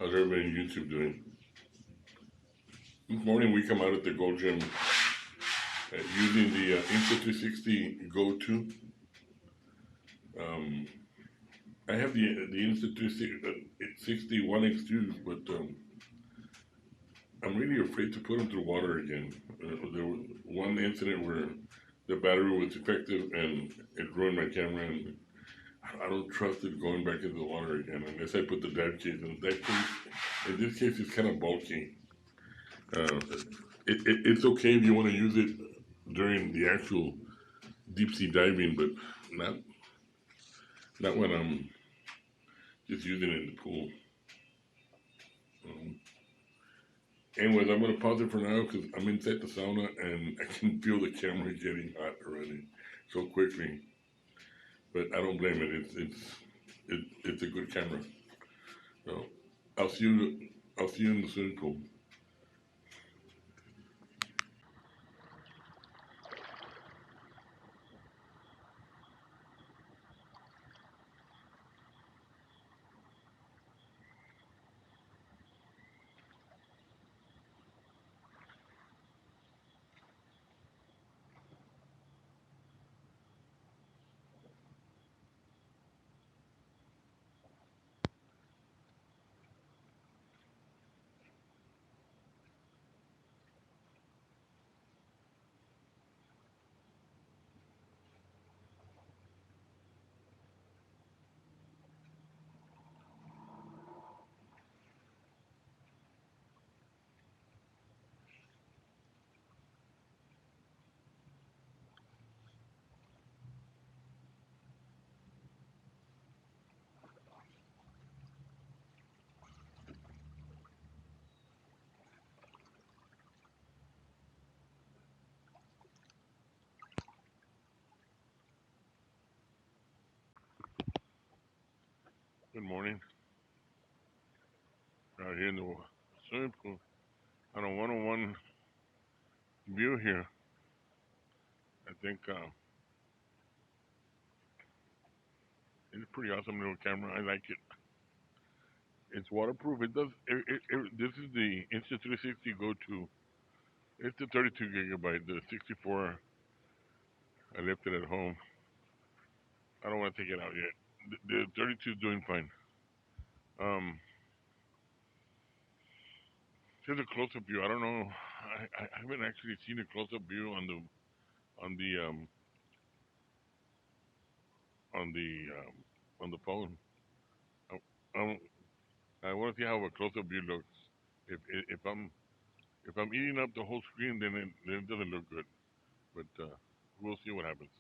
How's everybody on YouTube doing? This morning we come out at the Go Gym using the Insta360 Go 2. Um, I have the Insta360 1X2s, but I'm really afraid to put them through water again. There was one incident where the battery was defective and it ruined my camera, and I don't trust it going back into the water again unless I put the dive case in. In this case, it's kind of bulky. Uh, it's okay if you want to use it during the actual deep sea diving, but not not when I'm just using it in the pool. Um, Anyways, I'm gonna pause it for now because I'm inside the sauna and I can feel the camera getting hot already so quickly. But I don't blame it. It's a good camera. So I'll see you I'll see you in the swimming pool. Good morning. Out here in the swimming pool on a 101 view here. I think it's a pretty awesome little camera. I like it. It's waterproof. It does. This is the Insta360 Go 2. It's the 32 gigabyte. The 64 I left it at home. I don't want to take it out yet. The 32 is doing fine. Um, here's a close-up view. I don't know. I haven't actually seen a close-up view on the um on the on the phone. I, I want to see how a close-up view looks. If I'm eating up the whole screen, then it doesn't look good. But we'll see what happens.